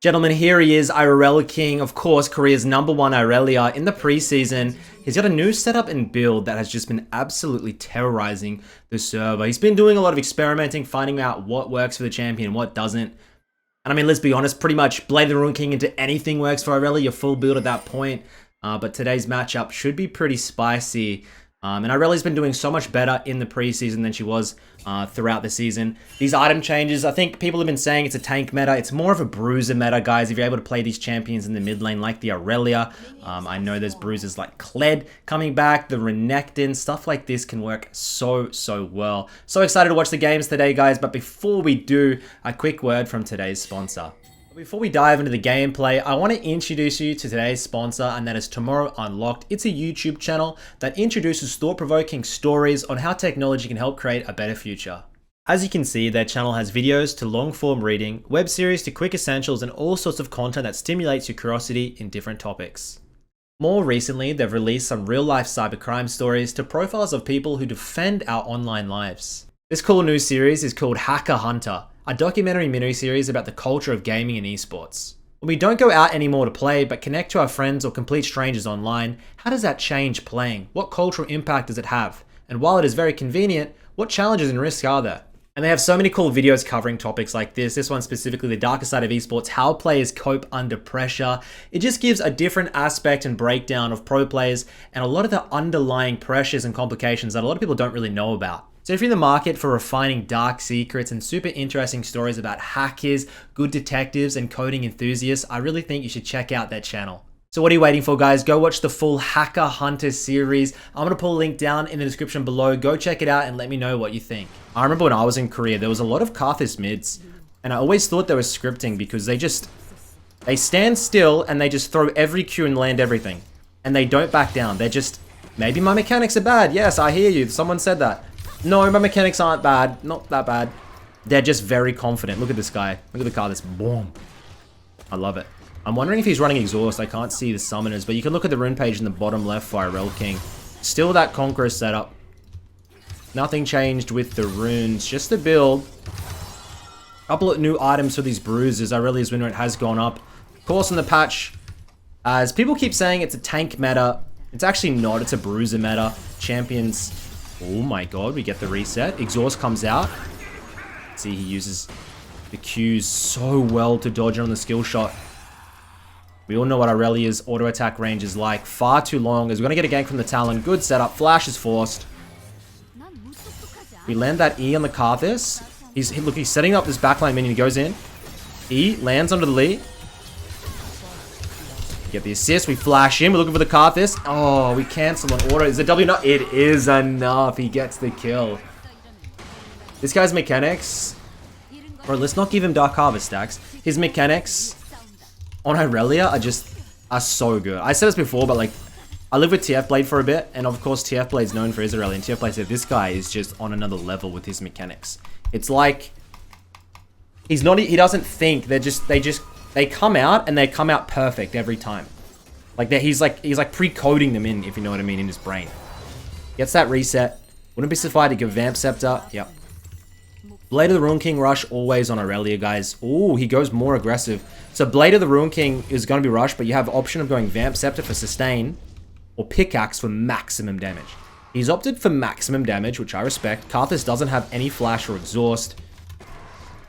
Gentlemen, here he is, Irelking, of course, Korea's #1 Irelia in the preseason. He's got a new setup and build that has just been absolutely terrorizing the server. He's been doing a lot of experimenting, finding out what works for the champion, what doesn't. And I mean, let's be honest, pretty much Blade the Irelking into anything works for Irelia, your full build at that point. But today's matchup should be pretty spicy. And Irelia's been doing so much better in the preseason than she was throughout the season. These item changes, I think people have been saying it's a tank meta. It's more of a bruiser meta, guys, if you're able to play these champions in the mid lane like the Irelia. I know there's bruisers like Kled coming back, the Renekton, stuff like this can work so well. So excited to watch the games today, guys, but before we do, a quick word from today's sponsor. Before we dive into the gameplay, I want to introduce you to today's sponsor, and that is Tomorrow Unlocked. It's a YouTube channel that introduces thought-provoking stories on how technology can help create a better future. As you can see, their channel has videos to long-form reading, web series to quick essentials, and all sorts of content that stimulates your curiosity in different topics. More recently, they've released some real-life cybercrime stories to profiles of people who defend our online lives. This cool new series is called Hacker Hunter, a documentary mini-series about the culture of gaming and esports. When we don't go out anymore to play, but connect to our friends or complete strangers online, how does that change playing? What cultural impact does it have? And while it is very convenient, what challenges and risks are there? And they have so many cool videos covering topics like this. This one specifically, the darker side of esports, how players cope under pressure. It just gives a different aspect and breakdown of pro players and a lot of the underlying pressures and complications that a lot of people don't really know about. So if you're in the market for refining dark secrets and super interesting stories about hackers, good detectives, and coding enthusiasts, I really think you should check out that channel. So what are you waiting for, guys? Go watch the full Hacker Hunter series. I'm going to put a link down in the description below. Go check it out and let me know what you think. I remember when I was in Korea, there was a lot of Karthus mids, and I always thought they were scripting because they stand still and they just throw every Q and land everything. And they don't back down. They're just, maybe my mechanics are bad. Yes, I hear you. Someone said that. No, my mechanics aren't bad. Not that bad. They're just very confident. Look at this guy. Look at the car. This boom. I love it. I'm wondering if he's running exhaust. I can't see the summoners, but you can look at the rune page in the bottom left for Irelking. Still that Conqueror setup. Nothing changed with the runes. Just the build. Couple of new items for these bruisers. Irelia's win rate has gone up. Of course, in the patch, as people keep saying it's a tank meta, it's actually not. It's a bruiser meta. Champions... Oh my god, we get the reset. Exhaust comes out. See, he uses the Qs so well to dodge on the skill shot. We all know what Irelia's auto attack range is like. Far too long, as we're going to get a gank from the Talon. Good setup. Flash is forced. We land that E on the Karthus. He's setting up this backline minion. He goes in. E lands under the Lee. Get the assist, we flash in, we're looking for the Karthus. Oh, we cancel an auto. Is it W enough? It is enough. He gets the kill. This guy's mechanics, or let's not give him Dark Harvest stacks. His mechanics on Irelia are so good. I said this before, but like, I lived with TF Blade for a bit, and of course TF Blade's known for his Irelia, and TF Blade said this guy is just on another level with his mechanics. It's like, he doesn't think, they come out, and they come out perfect every time. Like, he's like pre-coding them in, if you know what I mean, in his brain. Gets that reset. Wouldn't be surprised to give Vamp Scepter. Yep. Blade of the Irelking rush always on Irelia, guys. Ooh, he goes more aggressive. So Blade of the Irelking is going to be rushed, but you have the option of going Vamp Scepter for sustain, or Pickaxe for maximum damage. He's opted for maximum damage, which I respect. Karthus doesn't have any flash or exhaust.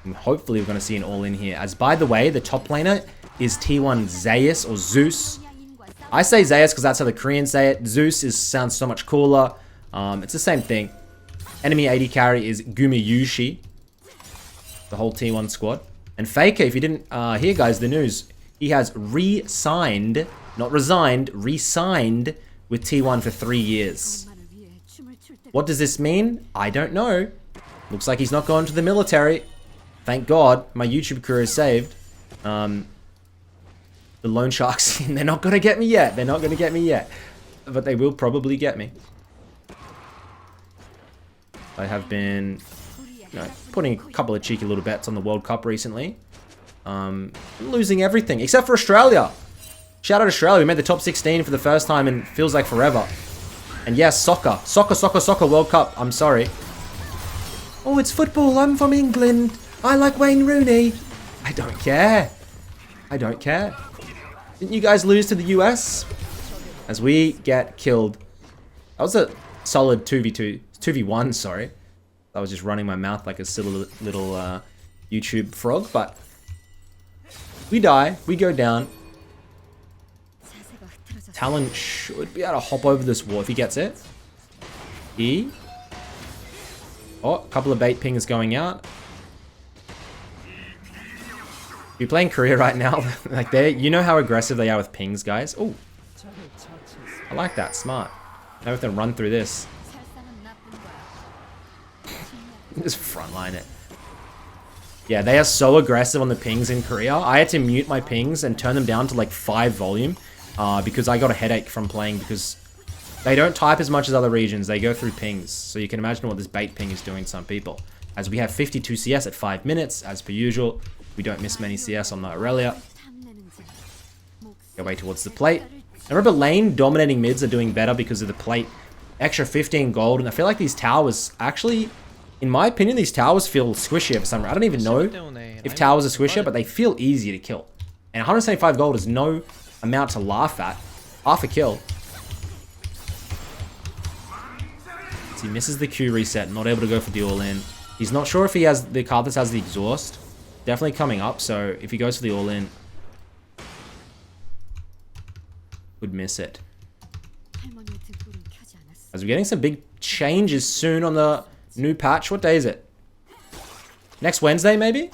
And hopefully we're going to see an all-in here. As by the way, the top laner is T1 Zeus or Zeus. I say Zeus because that's how the Koreans say it. Zeus sounds so much cooler. It's the same thing. Enemy AD carry is Gumiyushi. The whole T1 squad. And Faker, if you didn't hear, guys, the news. He has re-signed, not resigned, re-signed with T1 for 3 years. What does this mean? I don't know. Looks like he's not going to the military. Thank God, my YouTube career is saved. The loan sharks, they're not going to get me yet. They're not going to get me yet. But they will probably get me. I have been, putting a couple of cheeky little bets on the World Cup recently. Losing everything, except for Australia. Shout out Australia, we made the top 16 for the first time in feels like forever. And yes, soccer. Soccer, World Cup. I'm sorry. Oh, it's football. I'm from England. I like Wayne Rooney. I don't care. I don't care. Didn't you guys lose to the US? As we get killed. That was a solid 2v2. 2v1, sorry. I was just running my mouth like a silly little YouTube frog, but we die. We go down. Talon should be able to hop over this wall if he gets it. Oh, a couple of bait pings going out. You're playing Korea right now. Like you know how aggressive they are with pings, guys. Oh, I like that. Smart. Now we have to run through this. Just frontline it. Yeah, they are so aggressive on the pings in Korea. I had to mute my pings and turn them down to like 5 volume because I got a headache from playing because they don't type as much as other regions. They go through pings. So you can imagine what this bait ping is doing to some people. As we have 52 CS at 5 minutes, as per usual. We don't miss many CS on the Irelia. Go away towards the plate. I remember lane dominating mids are doing better because of the plate. Extra 15 gold. And I feel like these towers actually... In my opinion, these towers feel squishier for some reason. I don't even know if towers are squishier, but they feel easier to kill. And 175 gold is no amount to laugh at. Half a kill. So he misses the Q reset, not able to go for the all-in. He's not sure if he has the card that has the exhaust. Definitely coming up, so if he goes for the all-in, would miss it. As we're getting some big changes soon on the new patch. What day is it? Next Wednesday, maybe?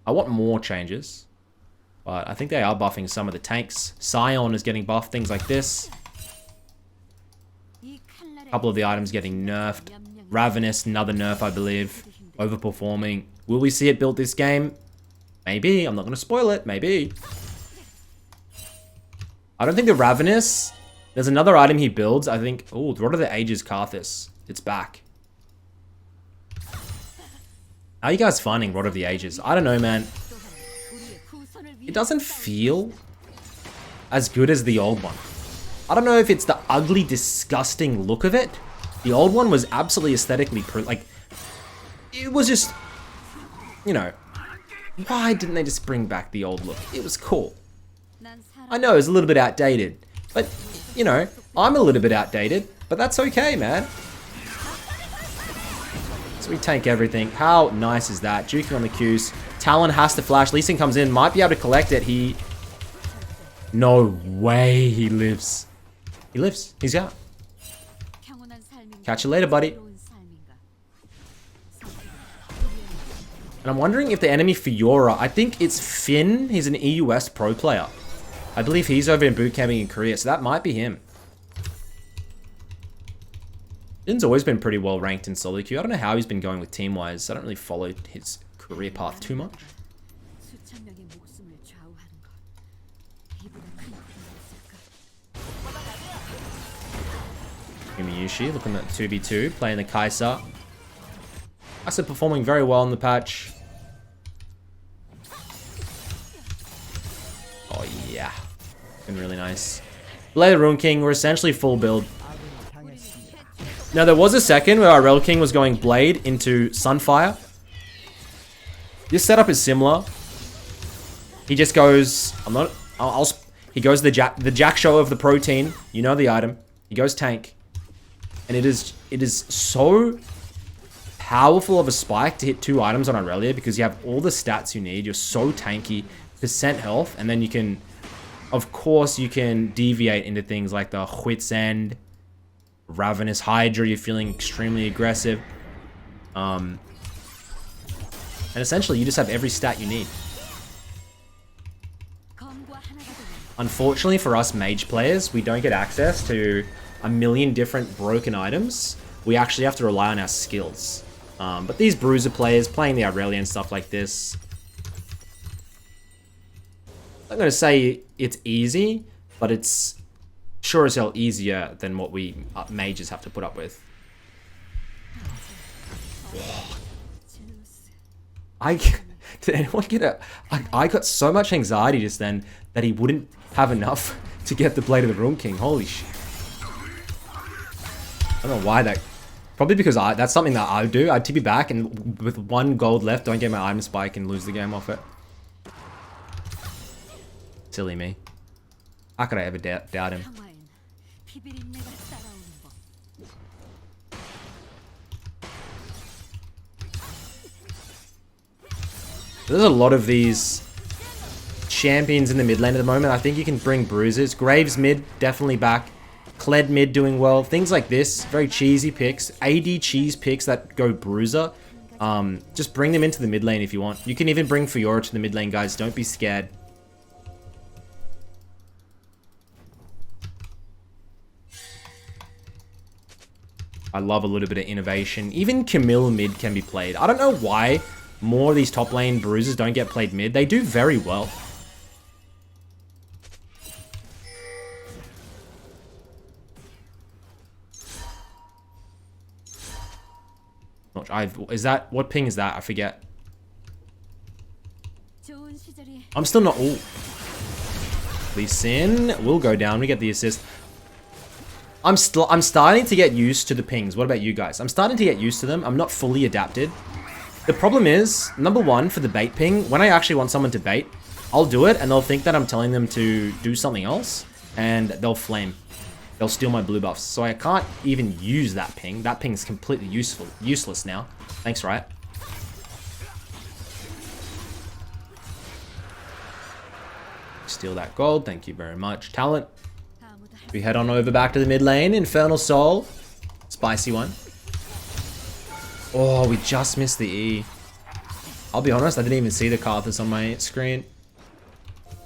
I want more changes. But I think they are buffing some of the tanks. Scion is getting buffed, things like this. A couple of the items getting nerfed. Ravenous, another nerf, I believe. Overperforming. Will we see it built this game? Maybe. I'm not going to spoil it. Maybe. I don't think the Ravenous... There's another item he builds, I think... Oh, Rod of the Ages Karthus. It's back. How are you guys finding Rod of the Ages? I don't know, man. It doesn't feel as good as the old one. I don't know if it's the ugly, disgusting look of it. The old one was absolutely aesthetically... Like, it was just... You know... Why didn't they just bring back the old look? It was cool. I know, it was a little bit outdated. But... You know, I'm a little bit outdated, but that's okay, man. So we tank everything. How nice is that? Juking on the Qs. Talon has to flash. Lee Sin comes in. Might be able to collect it. No way he lives. He lives. He's out. Catch you later, buddy. And I'm wondering if the enemy Fiora... I think it's Finn. He's an EUS pro player. I believe he's over in boot camping in Korea, so that might be him. Finn's always been pretty well ranked in solo queue. I don't know how he's been going with team-wise. I don't really follow his career path too much. Yushi looking at 2v2, playing the Kai'Sa. Kai'Sa performing very well in the patch. Oh yeah, been really nice. Blade Irelking, we're essentially full build. Now there was a second where our Irelking was going Blade into Sunfire. This setup is similar. He just goes, he goes the Jack Show of the protein. You know the item. He goes tank, and it is so powerful of a spike to hit 2 items on Irelia because you have all the stats you need. You're so tanky. Percent health, and then you can, of course, you can deviate into things like the Wit's End, Ravenous Hydra. You're feeling extremely aggressive, and essentially you just have every stat you need. Unfortunately for us mage players, we don't get access to a million different broken items. We actually have to rely on our skills. But these bruiser players playing the Irelia and stuff like this, I'm going to say it's easy, but it's sure as hell easier than what we mages have to put up with. Did anyone get a... I got so much anxiety just then that he wouldn't have enough to get the Blade of the Irelking. Holy shit. I don't know why that Probably because that's something that I would do. I'd TP back and with 1 gold left, don't get my item spike and lose the game off it. Silly me. How could I ever doubt him? There's a lot of these champions in the mid lane at the moment. I think you can bring bruisers. Graves mid, definitely back. Kled mid doing well. Things like this, very cheesy picks. AD cheese picks that go bruiser. Just bring them into the mid lane if you want. You can even bring Fiora to the mid lane, guys. Don't be scared. I love a little bit of innovation. Even Camille mid can be played. I don't know why more of these top lane bruisers don't get played mid. They do very well. Is that, what ping is that? I forget. I'm still not, ooh. Lee Sin will go down. We get the assist. I'm starting to get used to the pings. What about you guys? I'm starting to get used to them. I'm not fully adapted. The problem is, number one, for the bait ping, when I actually want someone to bait, I'll do it and they'll think that I'm telling them to do something else and they'll flame. They'll steal my blue buffs. So I can't even use that ping. That ping is completely useless now. Thanks, Riot. Steal that gold. Thank you very much. Talent. We head on over back to the mid lane. Infernal Soul. Spicy one. Oh, we just missed the E. I'll be honest, I didn't even see the Karthus on my screen.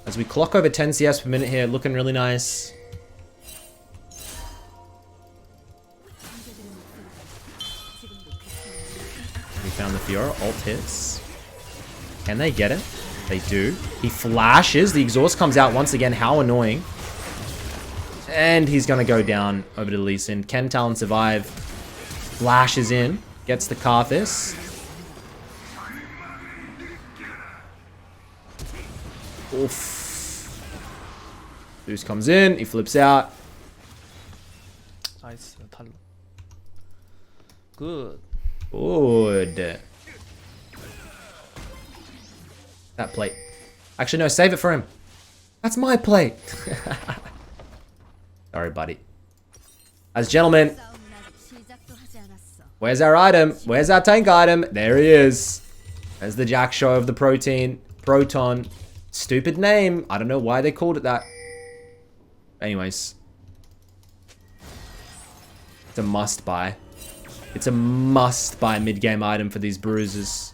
As we clock over 10 CS per minute here, looking really nice. We found the Fiora. Ult hits. Can they get it? They do. He flashes. The exhaust comes out once again. How annoying. And he's going to go down over to Lee Sin. Can Talon survive? Flashes in. Gets the Karthus. Oof. Zeus comes in. He flips out. Nice. Good. Good. That plate. Actually, no. Save it for him. That's my plate. Sorry, buddy. As gentlemen, where's our item? Where's our tank item? There he is. There's the Jack Show of the Proton. Stupid name. I don't know why they called it that. Anyways. It's a must buy. It's a must buy mid-game item for these bruisers.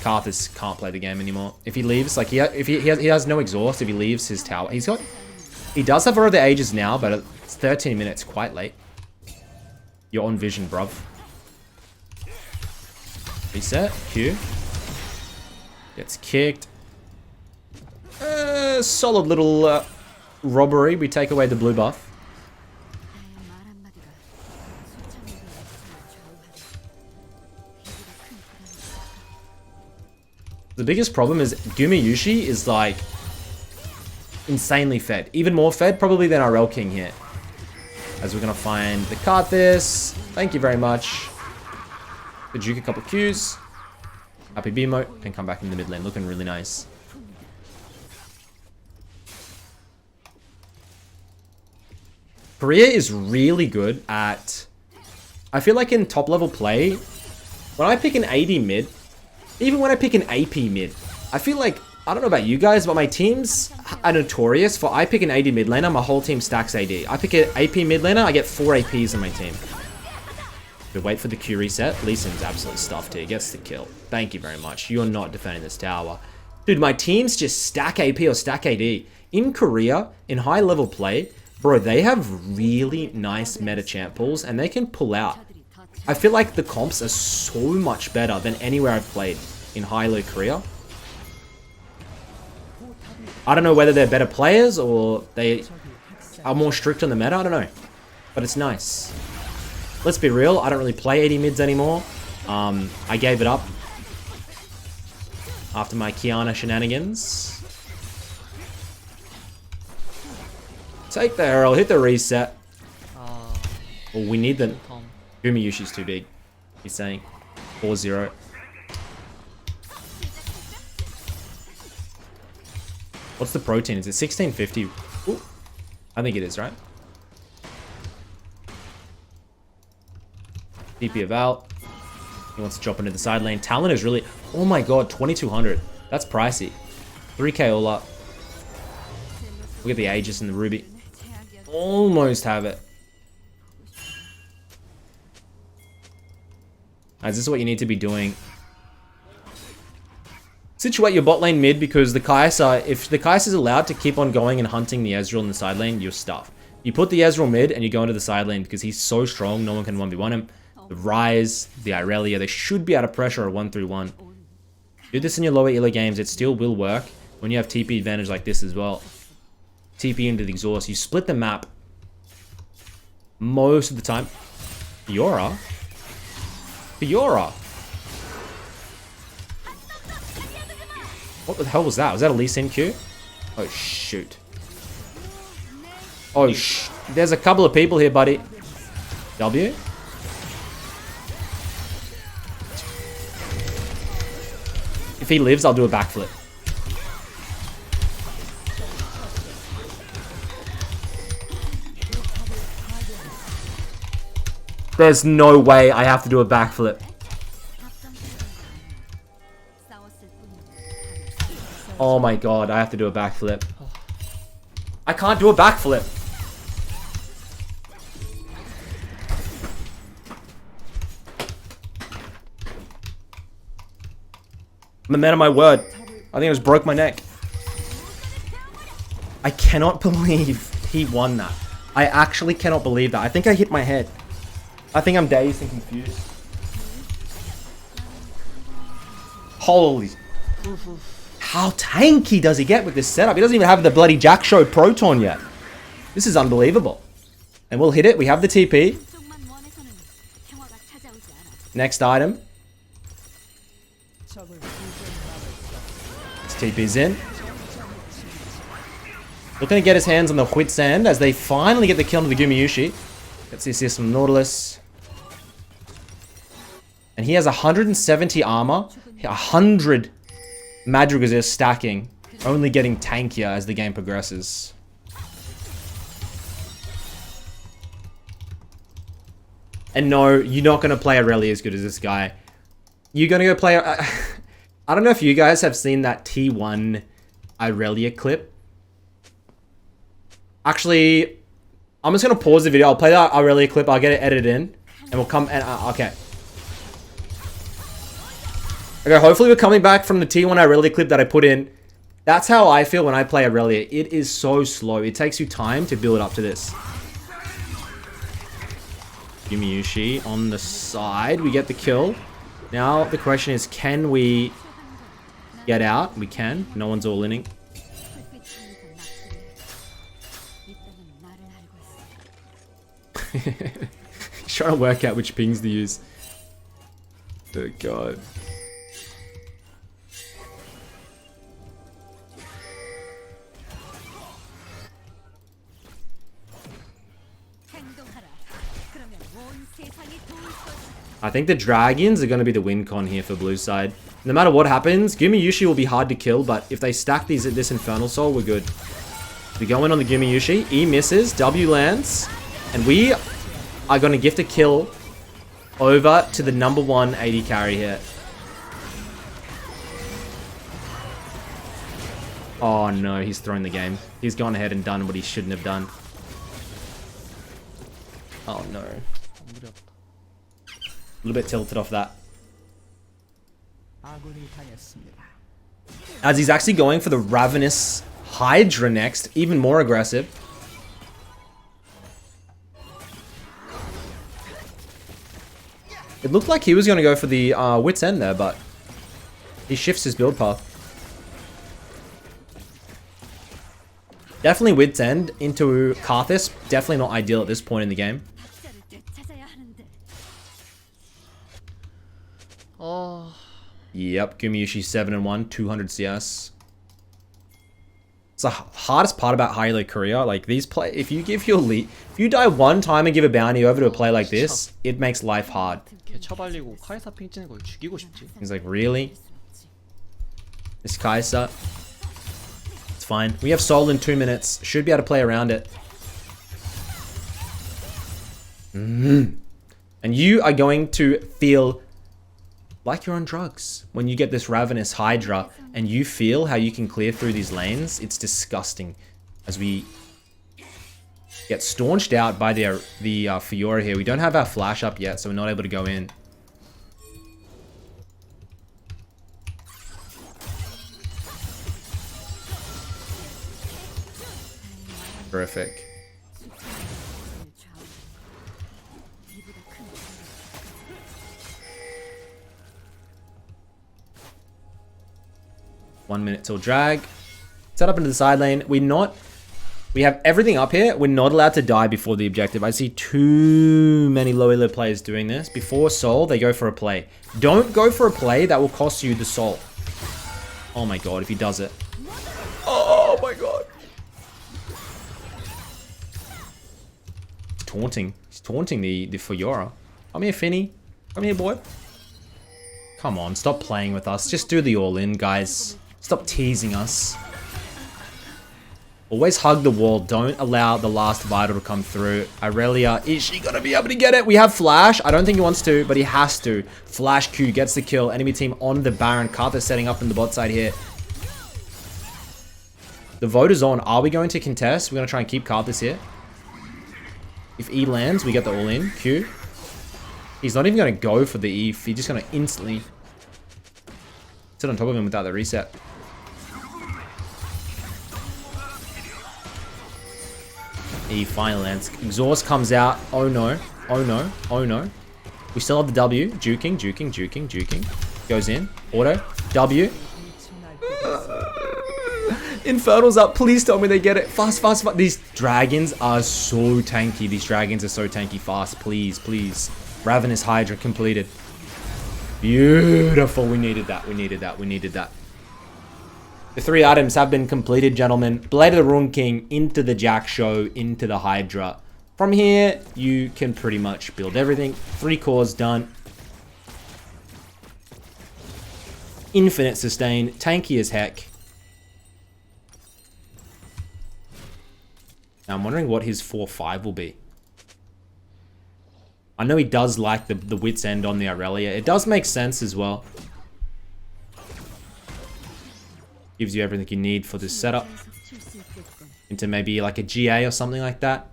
Karthus can't play the game anymore. If he leaves, like he has no exhaust. If he leaves his tower, he does have Road of the Ages now, but it's 13 minutes, quite late. You're on vision, bruv. Reset. Q. Gets kicked. Solid little robbery. We take away the blue buff. The biggest problem is Gumayushi is like insanely fed. Even more fed probably than Irelking here. As we're going to find the Karthus. Thank you very much. The Juke a couple of Qs. Happy B emote. And come back in the mid lane. Looking really nice. Korea is really good at... I feel like in top level play, when I pick an AD mid, even when I pick an AP mid, I feel like, I don't know about you guys, but my teams are notorious for I pick an AD mid laner, my whole team stacks AD. I pick an AP mid laner, I get 4 APs on my team. We wait for the Q reset. Lee Sin's absolutely stuffed here. Gets the kill. Thank you very much. You're not defending this tower. Dude, my teams just stack AP or stack AD. In Korea, in high level play, bro, they have really nice meta champ pools and they can pull out. I feel like the comps are so much better than anywhere I've played in high-low Korea. I don't know whether they're better players or they are more strict on the meta. I don't know. But it's nice. Let's be real. I don't really play AD mids anymore. I gave it up after my Kiana shenanigans. Take the Herald, hit the reset. Well, we need the... Gumiyushi's too big. He's saying 4-0. What's the protein? Is it 1650? Ooh. I think it is, right? DP of out. He wants to drop into the side lane. Talon is really... Oh my god, 2200. That's pricey. 3k all up. Look at the Aegis and the Ruby. Almost have it. This is what you need to be doing. Situate your bot lane mid because the Kai'Sa, if the Kai'Sa is allowed to keep on going and hunting the Ezreal in the side lane, you're stuffed. You put the Ezreal mid and you go into the side lane because he's so strong, no one can 1v1 him. The Ryze, the Irelia, they should be out of pressure a 1-3-1. Do this in your lower elo games, it still will work when you have TP advantage like this as well. TP into the exhaust. You split the map most of the time. Fiora? Fiora? What the hell was that? Was that a Lee Sin Q? Oh, shoot. Oh, there's a couple of people here, buddy. W? If he lives, I'll do a backflip. There's no way I have to do a backflip. Oh my god, I have to do a backflip. I can't do a backflip. I'm the man of my word. I think I just broke my neck. I cannot believe he won that. I actually cannot believe that. I think I hit my head. I think I'm dazed and confused. Holy. How tanky does he get with this setup? He doesn't even have the bloody Jack Show Proton yet. This is unbelievable. And we'll hit it. We have the TP. Next item. This TP's in. Looking to get his hands on the Quicksand as they finally get the kill on the Gumiyushi. Let's see assist from Nautilus. And he has 170 armor. 100 magic resist stacking. Only getting tankier as the game progresses. And no, you're not going to play Irelia as good as this guy. You're going to go play... I don't know if you guys have seen that T1 Irelia clip. Actually, I'm just going to pause the video. I'll play that Irelia clip. I'll get it edited in. And we'll come... and okay. Okay, hopefully we're coming back from the T1 Irelia clip that I put in. That's how I feel when I play Irelia. It is so slow. It takes you time to build up to this. Gumiyushi on the side. We get the kill. Now the question is, can we get out? We can. No one's all inning. He's trying to work out which pings to use. Oh god. I think the dragons are going to be the win con here for blue side. No matter what happens, Gumiyushi will be hard to kill, but if they stack these at this Infernal Soul, we're good. We go in on the Gumiyushi. E misses. W lands. And we are going to gift a kill over to the #1 AD carry here. Oh no, he's thrown the game. He's gone ahead and done what he shouldn't have done. Oh no. A little bit tilted off that. As he's actually going for the Ravenous Hydra next, even more aggressive. It looked like he was going to go for the Wit's End there, but he shifts his build path. Definitely Wit's End into Karthus. Definitely not ideal at this point in the game. Yep, Gumayushi 7-1, 200 CS. It's the hardest part about Irelia Korea. Like these if you give your lead, if you die one time and give a bounty over to a play like this, it makes life hard. He's like, really? This Kai'Sa? It's fine. We have Soul in 2 minutes. Should be able to play around it. And you are going to feel like you're on drugs when you get this Ravenous Hydra and you feel how you can clear through these lanes. It's disgusting as we get staunched out by the Fiora here. We don't have our flash up yet, so we're not able to go in. Terrific. One minute till drag. Set up into the side lane. We have everything up here. We're not allowed to die before the objective. I see too many low elo players doing this. Before soul, they go for a play. Don't go for a play that will cost you the soul. Oh my god, if he does it. Oh my god. He's taunting. He's taunting the Fiora. Come here, Finny. Come here, boy. Come on, stop playing with us. Just do the all-in, guys. Stop teasing us. Always hug the wall. Don't allow the last vital to come through. Irelia, is she gonna be able to get it? We have Flash. I don't think he wants to, but he has to. Flash Q gets the kill. Enemy team on the Baron. Karthus setting up in the bot side here. The vote is on. Are we going to contest? We're gonna try and keep Karthus here. If E lands, we get the all-in. Q. He's not even gonna go for the E. He's just gonna instantly sit on top of him without the reset. E final lands. Exhaust comes out. Oh no. Oh no. Oh no. We still have the W. Juking, juking, juking, juking. Goes in. Auto. W. Infernal's up. Please tell me they get it. Fast, fast, fast. These dragons are so tanky. These dragons are so tanky. Fast. Please, please. Ravenous Hydra completed. Beautiful. We needed that. We needed that. We needed that. The 3 items have been completed, gentlemen. Blade of the Rune King into the Jack Show, into the Hydra. From here, you can pretty much build everything. 3 cores done. Infinite sustain. Tanky as heck. Now I'm wondering what his 4-5 will be. I know he does like the wit's end on the Irelia. It does make sense as well. Gives you everything you need for this setup. Into maybe like a GA or something like that.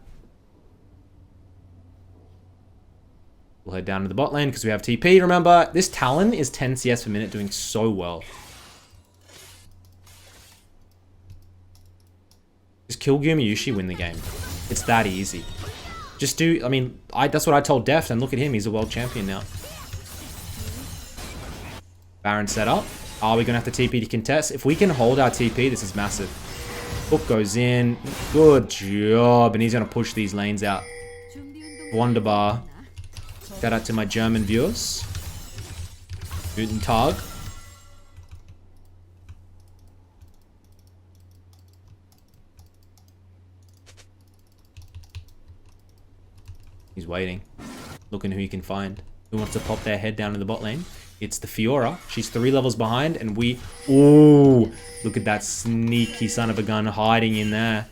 We'll head down to the bot lane because we have TP. Remember, this Talon is 10 CS per minute, doing so well. Just kill Gumayushi, win the game. It's that easy. Just do, I mean, that's what I told Deft, and look at him, he's a world champion now. Baron set up. Are we going to have to TP to contest? If we can hold our TP, this is massive. Hook goes in. Good job. And he's going to push these lanes out. Wunderbar. Shout out to my German viewers. Guten Tag. He's waiting. Looking who he can find. Who wants to pop their head down in the bot lane? It's the Fiora. She's 3 levels behind, and we... Ooh! Look at that sneaky son of a gun hiding in there.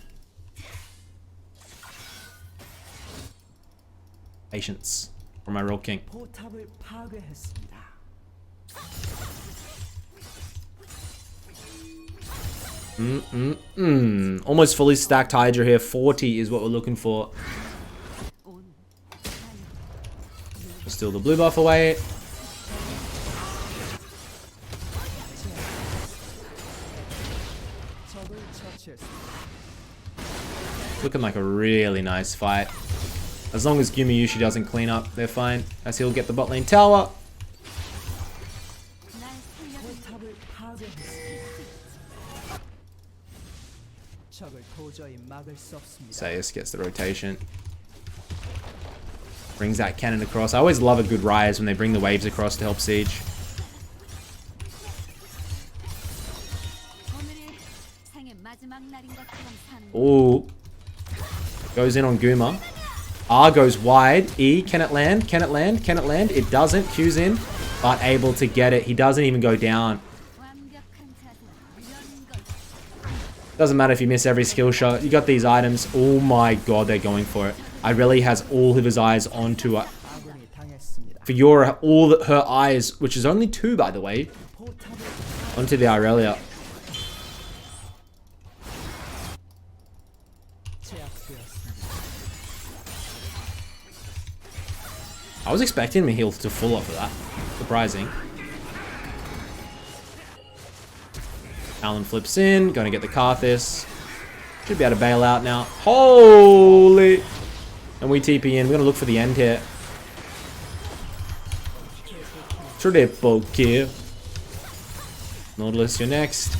Patience from Irelking. Almost fully stacked Hydra here. 40 is what we're looking for. Steal the blue buff away. Looking like a really nice fight. As long as Gumayushi doesn't clean up, they're fine. As he'll get the bot lane tower. Sayus gets the rotation. Brings that cannon across. I always love a good rise when they bring the waves across to help siege. Ooh. Goes in on Guma. R goes wide. E, can it land? Can it land? Can it land? It doesn't. Q's in, but able to get it. He doesn't even go down. Doesn't matter if you miss every skill shot. You got these items. Oh my god, they're going for it. Irelia has all of his eyes onto it. Fiora, all her eyes, which is only 2 by the way, onto the Irelia. I was expecting him to heal to full off of that. Surprising. Alan flips in, gonna get the Karthus. Should be able to bail out now. Holy! And we TP in. We're gonna look for the end here. Triple kill. Nautilus, you're next.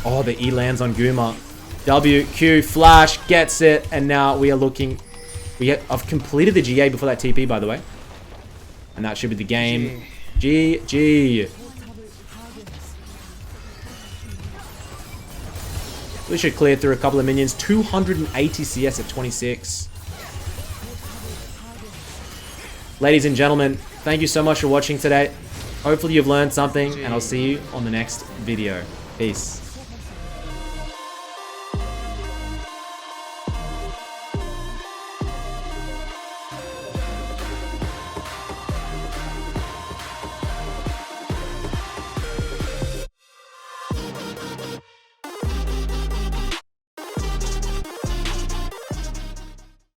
Oh, the E lands on Guma. W, Q, flash, gets it, and now we are looking. I've completed the GA before that TP, by the way. And that should be the game. GG. We should clear through a couple of minions. 280 CS at 26. Ladies and gentlemen, thank you so much for watching today. Hopefully you've learned something, and I'll see you on the next video. Peace.